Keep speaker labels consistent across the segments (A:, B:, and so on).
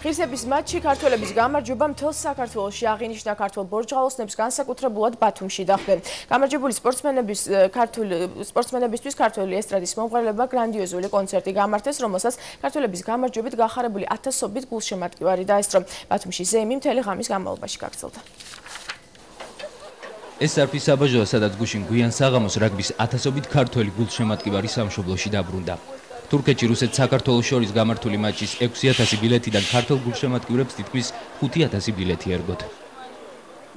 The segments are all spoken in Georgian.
A: ღირსების მატჩი ქართველების გამარჯვება მთელ საქართველოში აღინიშნა ქართველ ბორჯღაოსნებს განსაკუთრებულად ბათუმში დახვდნენ. გამარჯვებული სპორტსმენებისთვის ქართველი ესტრადის მომღერლება გრანდიოზული კონცერტი გამართეს, რომელსაც ქართველების გამარჯვებით გახარებული ათასობით გულშემატკივარი დაესწრო. ბათუმში ზეიმი მთელი ღამის განმავლობაში გაგრძელდა.
B: ეს სარფის საბაჟოა, სადაც გუშინ გვიან საღამოს რაგბის ათასობით ქართველი გულშემატკივარი სამშობლოში დაბრუნდა. თურქეთში რუსეთს საქართველოს შორის გამართული მატჩის 6000 ბილეთიდან ქართულ გულშემატკივრებს თითქმის 5000 ბილეთი ერგოთ.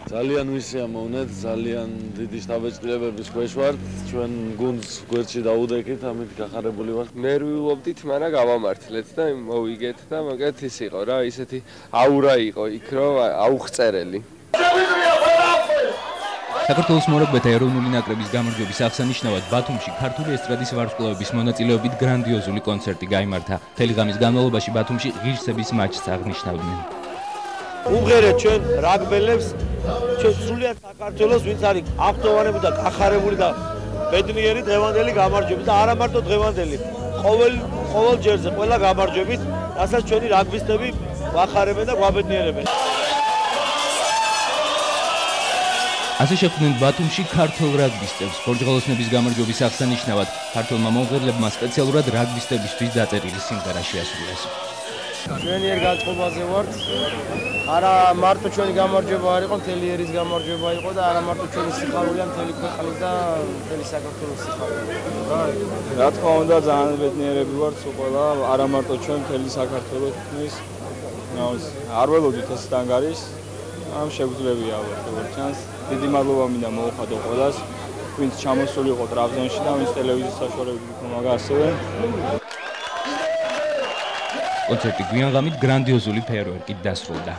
C: ძალიან ვისიამოვნეთ, ძალიან დიდი შთაბეჭდილებების ქვეშ ვართ. ჩვენ გუნდს გვერდში დაუდექით, ამით გახარებული ვართ.
D: ნერვიულობდით, მაგრამ გავამართლეთ და მოვიგეთ და მაგათ ის იყო რა, ისეთი აურა იყო იქ, რომ აუღწერელი.
B: საქართველოს მორაგბეთა ეროვნული ნაკრების გამარჯვების აღსანიშნავად ბათუმში ქართული ესტრადის ვარსკვლავების მონაწილეობით გრანდიოზული კონცერტი გაიმართა. მთელი ღამის განმავლობაში ბათუმში ღირსების მატჩს აღნიშნავდნენ.
E: უმღერეთ ჩვენ რაგბელებს, ჩვენ სრულიად საქართველოს, ვინც არის აქტოვანები და გახარებული და ბედნიერი დღევანდელი გამარჯვებით და არა მარტო დღევანდელი, ყოველ ჯერზე ყველა გამარჯვებით, რასაც ჩვენი რაგბისტები ვახარებენ და გვაბედნიერებენ.
B: ასე შეხვდნენ ბათუმში ქართულ რაგბისტებს. ბორჯღაოსნების გამარჯვების აღსანიშნავად ქართველმა მომღერლებმა სპეციალურად რაგბისტებისთვის დაწერილი სიმღერა შეასრულეს.
F: ჩვენი ერთ განწყობაზე ვართ. არა მარტო ჩვენი გამარჯვება არ იყო, მთელი ერის გამარჯვება იყო და არა მარტო ჩვენი სიხარულია, მთელი ქვეყნის და მთელი საქართველოს სიხარულია.
G: რა თქმა უნდა, ძალიან ბედნიერები ვართ ყველა, არა მარტო ჩვენ, მთელი საქართველოს. არ ველოდით ეს დანგარის. ამ შეგვიძლია ვარ ჩანს. დიდი მადლობა მინდა მოუხადო ყველას, ვინც ჩამოსული იყო ტრაბზონში და ვინც ტელევიზიის საშუალებით იყო მაგასწრებენ.
B: კონცერტი გვიან ღამით გრანდიოზული ფეერვერკით დასრულდა.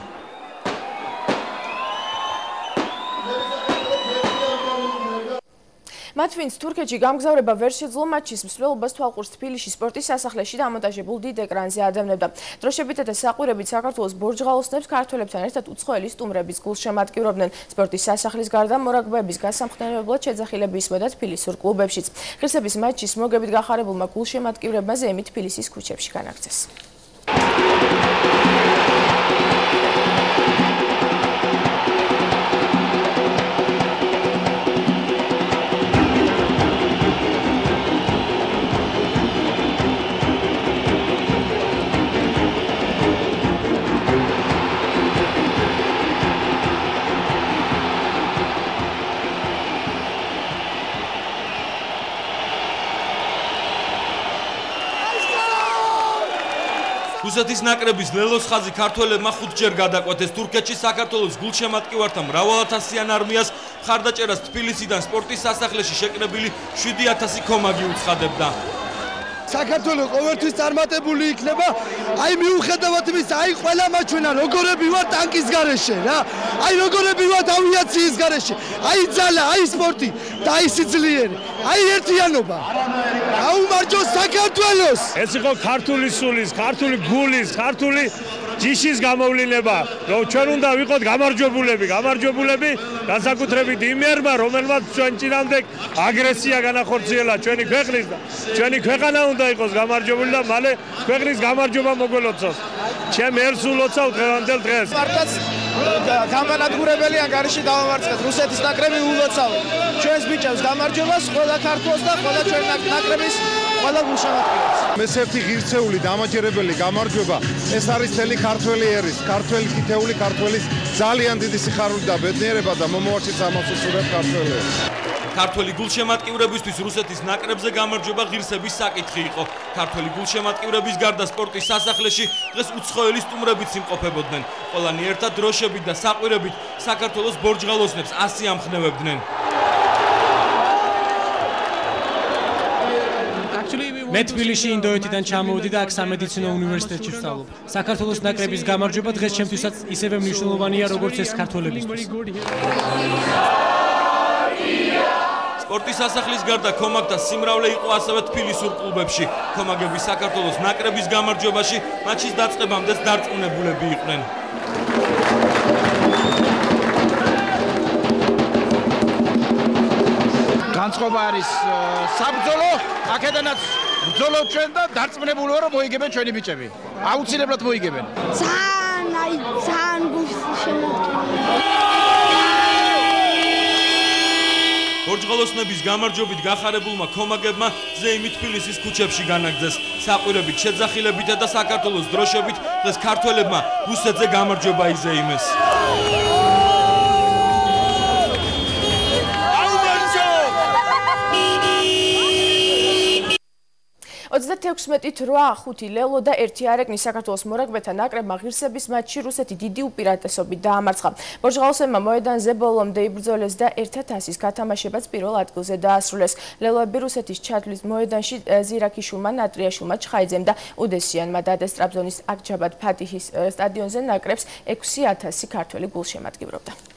A: მათ ვინც თურქეთში გამგზავრება ვერ შეძლო, მატჩის მსვლელობას თვალყურს თბილისში სპორტის სასახლეში დამონტაჟებულ დიდ ეკრანზე ადევნებდა. დროშებითა და საყვირებით საქართველოს ბორჯღაოსნებს ქართველებთან ერთად უცხოელი სტუმრების გულშემატკივრობდნენ. სპორტის სასახლის გარდა მორაგბეების გასამხნევებლად შეძახილები ისმოდა თბილისურ კლუბებშიც. ღირსების მატჩის მოგებით გახარებულმა გულშემატკივრებმა ზეიმი თბილისის ქუჩებში განაგრძეს.
H: რუსეთის ნაკრების ლელოს ხაზი ქართველებმა 5 ჯერ გადაკვეთეს. თურქეთში საქართველოს გულშემატკივართა მრავალათასიან არმიას მხარდაჭერას თბილისიდან სპორტის სასახლეში შეკრებილი 7000 კომაგი უცხადებდა.
I: საქართველოს ყოველთვის წარმატებული იქნება, აი მიუხედავად იმისა, აი ყველა მაჩვენა როგორები ვარ ტანკის გარეშე რა, აი როგორები ვარ ავიაციის გარეშე, აი ძალა, აი სპორტი და აი სიძლიერე, აი ერთიანობა. გაუმარჯოს საქართველოს!
E: ეს იყო ქართული სულის, ქართული გულის, ქართული ჯიშის გამოვლინება, რომ ჩვენ უნდა ვიყოთ გამარჯვებულები, განსაკუთრებით იმერმა, რომელმაც ჩვენ წინამდე აგრესია განახორციელა ჩვენი ქვეყნის და ჩვენი ქვეყანა უნდა იყოს გამარჯვებული და მალე ქვეყნის გამარჯვება მოგველოცოს. ჩემ ერს ულოცავ დღევანდელ დღეს.
F: მართლაც გამანადგურებელია გარეშე დავამარცხეთ. რუსეთის ნაკრები ულოცავ ჩვენს ბიჭებს გამარჯვებას, ყველა ქართველს და ყველა ჩვენ ნაკრების ყველა გულშემატკივრებს.
J: მესერთი ღირსეული დამაჯერებელი გამარჯვება, ეს არის მთელი ქართველი ერის, ქართველი თითეული ქართველის ძალიან დიდი სიხარული და ბედნიერება და მომავალშიც ამას უსურვებ ქართველებს.
H: ქართველი გულშემატკივრებისთვის რუსეთის ნაკრებზე გამარჯვება ღირსების საკითხი იყო. ქართველი გულშემატკივრების გარდა სპორტის სასახლეში დღეს უცხოელი სტუმრებიც იმყოფებოდნენ. ყველანი ერთად დროშებით და საყვირებით საქართველოს ბორჯღაოსნებს ასე ამხნევებდნენ.
K: მე თბილისში ინდოეთიდან ჩამოვედი და აქ სამედიცინო უნივერსიტეტში ვსწავლობ. საქართველოს ნაკრების გამარჯვება დღეს ჩემთვისაც ისევე მნიშვნელოვანია, როგორც ეს ქართველებისთვის.
H: სპორტის სასახლის გარდა კომაგთა სიმრავლე იყო ასევე თბილისურ კლუბებში. კომაგები საქართველოს ნაკრების გამარჯვებაში მატჩის დაწყებამდეც დარწმუნებულები იყვნენ.
L: განწყობა არის საბრძოლო, აქედანაც ბრძოლობ ჩვენ და დარწმუნებული ვარ რომ მოიგებენ ჩვენი ბიჭები. აუცილებლად მოიგებენ.
M: აი ძალიან გულშემატკივრია.
H: ბორჯღალოსნების გამარჯვებით გახარებულმა ქომაგებმა ზეიმი თბილისის ქუჩებში განაგრძეს. საყვირებით, შეძახილებითა და საქართველოს დროშებით დღეს ქართველებმა რუსეთზე გამარჯვება იზეიმეს.
A: 36-8 ლელო და 1 არეკნის საქართველოს მორაგბეთა ნაკრებმა ღირსების მატჩში რუსეთი დიდი უპირატესობით დაამარცხა. ბორჯღალოსებმა მოედანზე ბოლომდე იბრძოლეს და 1-10-ის გათამაშებაც პირველ ადგილზე დაასრულეს. ლელოები რუსეთის ჩათვლის მოედანში ზირაქიშულმა, ნატრიაშულმა, ჩხაიძემ და უდესიანმა დადეს. ტრაბზონის აკჯაბად ფათიჰის სტადიონზე ნაკრებს 6000 ქართველი გულშემატკივრობდა.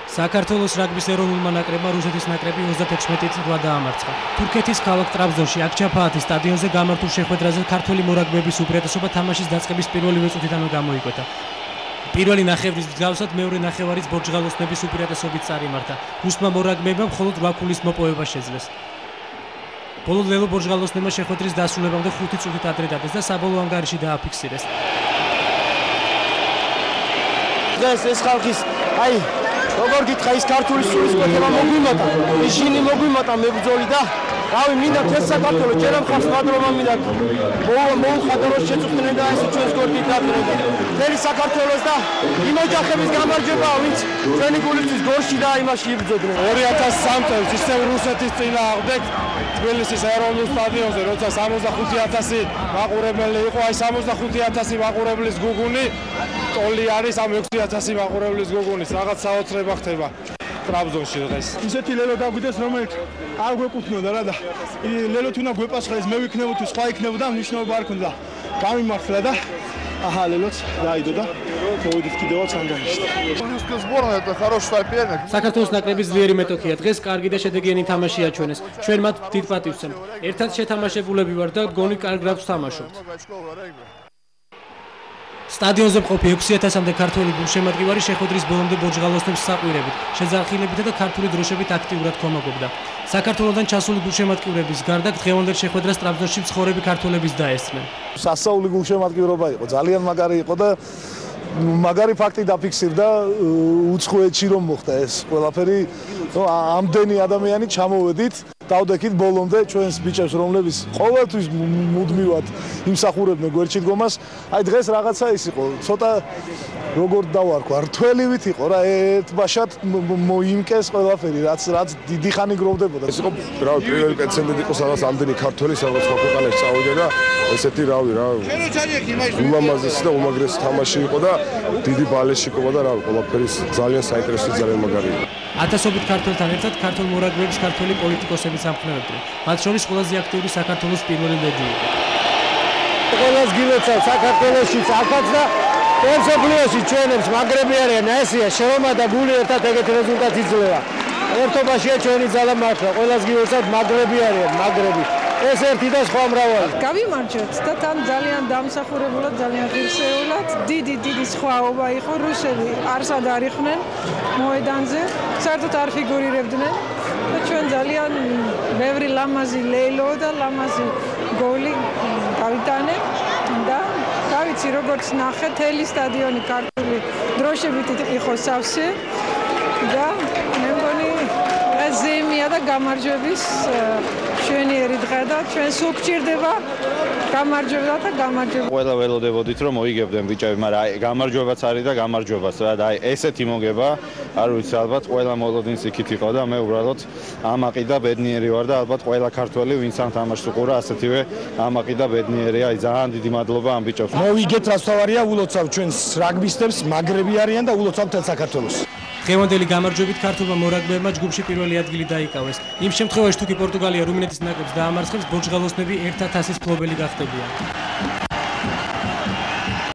K: საქართველოს რაგბის ეროვნულმა ნაკრებმა რუსეთის ნაკრები 36-8 დაამარცხა. თურქეთის ქალაქ ტრაბზონში აკჯაფაათის სტადიონზე გამართულ შეხვედრაზე ქართველი მორაგბეების უპირატესობა თამაშის დაწყების პირველივე წუთიდანვე გამოიკვეთა. პირველი ნახევრის მსგავსად მეორე ნახევარიც ბორჯღალოსნების უპირატესობით წარიმართა. რუსმა მორაგბეებმა მხოლოდ 8 ქულის მოპოვება შეძლეს. ბოლო ლელო ბორჯღალოსნებმა შეხვედრის დასრულებამდე 5 წუთით ადრე დადეს და საბოლოო ანგარიში დააფიქსირეს.
F: დღეს ეს ხალხის აი როგორ გითხრა ის ქართული სულისკვეთება მოგვიმატა, ის ჟინი მოგვიმატა მებრძოლი და რავი მინდა თეს საქართველოს ჯერამ ხარს მადლობა მინდა მოუხადა რომ შეწუხდნენ და ეს ჩვენს გორდით დაფრენ მთელი საქართველოს და იმ ოჯახების გამარჯვება ვინც ჩვენი გულისთვის გორში და იმაში იბრძოდნენ
E: 2003 წელს ისევ რუსეთის წინააღმდეგ თბილისის ეროვნულ სტადიონზე როცა 65000 მაყურებელი იყო აი 65000 მაყურებლის გუგუნი ტოლი არის ამ 6000 მაყურებლის გუგუნის რაღაც საოცრება ხდება ტრაბზონში დღეს.
I: ისეთი ლელო დაგვიდეს რომელიც არ გვეკუთვნოდა რა და ლელო თუ უნდა გვეპასუხეს მე ვიქნებო თუ სხვა იქნებოდა მნიშვნელობა არ ქონდა. გამიმართლა და აჰა ლელოც დაიდო და მოვიდით კიდევაც ანგარიშში.
K: საქართველოს ნაკრების ძლიერი მეტოქია დღეს კარგი და შედეგიანი თამაში აჩვენეს. ჩვენ მათ დიდ პატივს ვცემთ. ერთად შეთამაშებულები ვართ და გონი კარგ რაბს თამაშობთ. სტადიონზე მყოფი 6000-მდე ქართველი გულშემატკივარი შეხვედრის ბოლომდე ბორჯღალოსნებს საყვირებით, შეძახილებითა და ქართული დროშებით აქტიურად ქომაგობდა. საქართველოსთან ჩასული გულშემატკივრების გარდა დღევანდელ შეხვედრას ტრაბზონში მცხოვრები ქართველებიც დაესწრნენ.
I: სასაული გულშემატკივრობა იყო, ძალიან მაგარი იყო და მაგარი ფაქტი დაფიქსირდა უცხოეთში რომ მოხდა ეს ყველაფერი. ამდენი ადამიანი ჩამოვედით დავდექით ბოლომდე ჩვენს ბიჭებს რომლებიც ყოველთვის მუდმივად იმსახურებდნენ გვერდში დგომას. აი დღეს რაღაცა ის იყო, ცოტა როგორ დავარქვა, რთველივით იყო რა, ერთბაშად მოიმკეს ყველაფერი, რაც დიდი ხანი გროვდებოდა.
N: ეს იყო რავი პირველი პრეცედენტი იყო სადაც ამდენი ქართველი სადაც სხვა ქვეყანაში წავიდა და ესეთი რავი რა ულამაზესი და უმაგრესი თამაში იყო და დიდი ბალეშიკობა და რავი ყველაფერი ძალიან საინტერესო ძალიან მაგარი იყო.
K: ათასობით ქართველთან ერთად ქართულ მორაგბეებს ქართველი პოლიტიკოსებიც ამხნევებდნენ. მათ შორის ყველაზე აქტიური საქართველოს პირველი ლედი იყო.
F: ყველას გილოცავ საქართველოსში აქაც და მსოფლიოში ჩვენებს მაგრები არიან, ესეა შრომა და გული ერთად ეგეთი რეზულტატი იძლევა. ერთობაშია ჩვენი ძალა მართლა, ყველას გილოცავ მაგრები არიან, მაგრები. ეს ერთი და სხვა მრავალი.
O: გავიმარჯვეთ და თან ძალიან დამსახურებულად, ძალიან ღირსეულად, დიდი სხვაობა იყო. რუსები არსად არ იყვნენ მოედანზე, საერთოდ არ ფიგურირებდნენ და ჩვენ ძალიან ბევრი ლამაზი ლელო და ლამაზი გოლი გავიტანეთ და რა ვიცი, როგორც ნახე, თელი სტადიონი ქართული დროშებით იყო სავსე და მე მგონი ზეიმია და გამარჯვების ჩვენიერი დღე და ჩვენ სულ გჭირდება გამარჯვება და გამარჯვება.
P: ყველა ველოდებოდით რომ მოიგებდნენ ბიჭები, მაგრამ აი გამარჯვებაც არის და გამარჯვებაც რა და აი ესეთი მოგება, არ ვიცი, ალბათ ყველა მოლოდინს იქით იყო და მე უბრალოდ ამაყი და ბედნიერი ვარ და ალბათ ყველა ქართველი ვინც ამ თამაშს უყურა, ასეთივე ამაყი და ბედნიერია. აი ძალიან დიდი მადლობა ამ ბიჭებს.
I: მოვიგეთ რაც თავარია, ულოცავ ჩვენს რაგბისტებს, მაგრები არიან და ულოცავ თელ საქართველოს.
K: დღევანდელი გამარჯვებით ქართულმა მორაგბეებმა ჯგუფში პირველი ადგილი დაიკავეს. იმ შემთხვევაში თუ კი პორტუგალია რუმინეთის ნაკრებს დაამარცხებს, ბორჯღალოსნები 1000-ის მფლობელი გახდებიან.